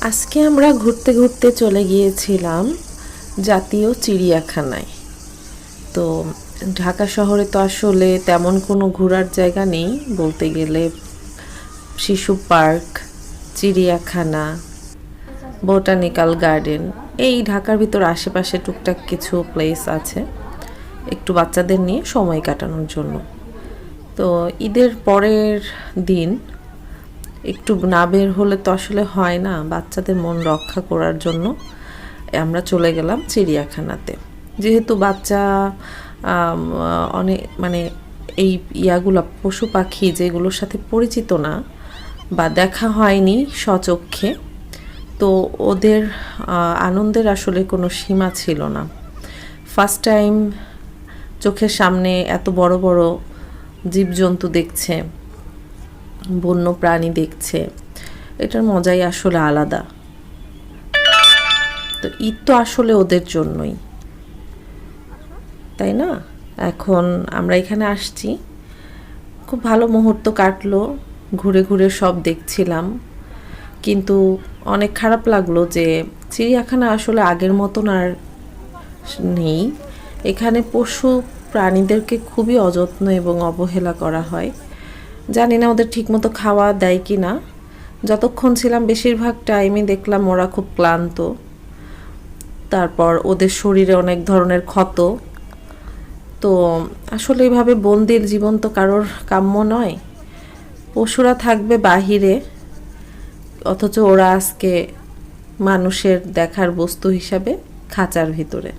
আজকে আমরা ঘুরতে ঘুরতে চলে গিয়েছিলাম জাতীয় চিড়িয়াখানায়। তো ঢাকা শহরে তো আসলে তেমন কোনো ঘোরার জায়গা নেই বলতে গেলে। শিশু পার্ক, চিড়িয়াখানা, বোটানিক্যাল গার্ডেন, এই ঢাকার ভিতর আশেপাশে টুকটাক কিছু প্লেস আছে একটু বাচ্চাদের নিয়ে সময় কাটানোর জন্য। তো ঈদের পরের দিন একটু না বের হলে তো আসলে হয় না, বাচ্চাদের মন রক্ষা করার জন্য আমরা চলে গেলাম চিড়িয়াখানাতে। যেহেতু বাচ্চা অনেক এই ইয়াগুলো পশু পাখি যেগুলোর সাথে পরিচিত না বা দেখা হয়নি স্বচক্ষে, তো ওদের আনন্দের আসলে কোনো সীমা ছিল না। ফার্স্ট টাইম চোখের সামনে এত বড় বড় জীবজন্তু দেখছে, বন্য প্রাণী দেখছে, এটার মজাই আসলে আলাদা। তো ঈদ তো আসলে ওদের জন্যই, তাই না? এখন আমরা এখানে আসছি, খুব ভালো মুহূর্ত কাটলো, ঘুরে ঘুরে সব দেখছিলাম। কিন্তু অনেক খারাপ লাগলো যে চিড়িয়াখানা আসলে আগের মতন আর নেই। এখানে পশু প্রাণীদেরকে খুবই অযত্ন এবং অবহেলা করা হয়। জানি না ওদের ঠিকমতো খাওয়া দেয় কি না। যতক্ষণ ছিলাম বেশিরভাগ টাইমে দেখলাম ওরা খুব ক্লান্ত, তারপর ওদের শরীরে অনেক ধরনের ক্ষত। তো আসলে এইভাবে বন্দির জীবন তো কারোর কাম্য নয়। পশুরা থাকবে বাহিরে, অথচ ওরা আজকে মানুষের দেখার বস্তু হিসাবে খাঁচার ভিতরে।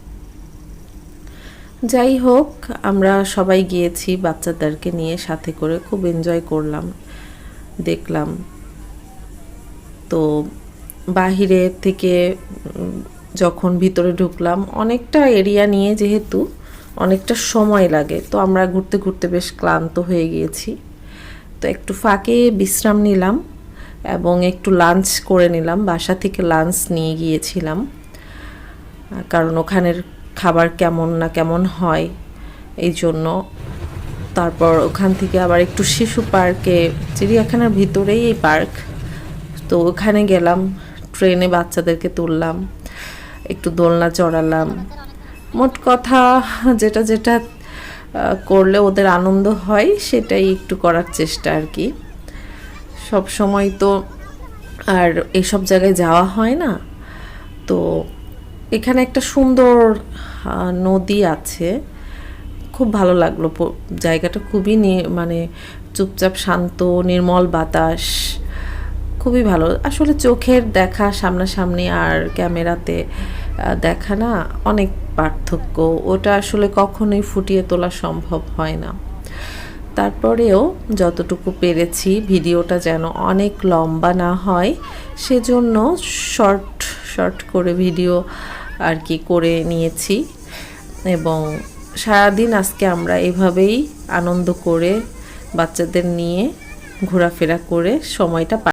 যাই হোক, আমরা সবাই গিয়েছি বাচ্চাদেরকে নিয়ে, সাথে করে খুব এনজয় করলাম, দেখলাম। তো বাহিরে থেকে যখন ভিতরে ঢুকলাম, অনেকটা এরিয়া নিয়ে যেহেতু অনেকটা সময় লাগে, তো আমরা ঘুরতে ঘুরতে বেশ ক্লান্ত হয়ে গিয়েছি। তো একটু ফাঁকে বিশ্রাম নিলাম এবং একটু লাঞ্চ করে নিলাম। বাসা থেকে লাঞ্চ নিয়ে গিয়েছিলাম, কারণ ওখানের খাবার কেমন না কেমন হয় এই জন্য। তারপর ওখান থেকে আবার একটু শিশু পার্কে, চিড়িয়াখানার ভিতরেই এই পার্ক, তো ওখানে গেলাম। ট্রেনে বাচ্চাদেরকে তুললাম, একটু দোলনা চড়ালাম। মোট কথা যেটা যেটা করলে ওদের আনন্দ হয় সেটাই একটু করার চেষ্টা আর কি। সব সময় তো আর এইসব জায়গায় যাওয়া হয় না। তো এখানে একটা সুন্দর নদী আছে, খুব ভালো লাগলো জায়গাটা। খুবই চুপচাপ, শান্ত, নির্মল বাতাস, খুবই ভালো। আসলে চোখের দেখা সামনাসামনি আর ক্যামেরাতে দেখা না অনেক পার্থক্য, ওটা আসলে কখনোই ফুটিয়ে তোলা সম্ভব হয় না। তারপরেও যতটুকু পেরেছি, ভিডিওটা যেন অনেক লম্বা না হয় সেজন্য শর্ট শর্ট করে ভিডিও আর কি করে নিয়েছি। এবং সারাদিন আজকে আমরা এভাবেই আনন্দ করে বাচ্চাদের নিয়ে ঘোরাফেরা করে সময়টা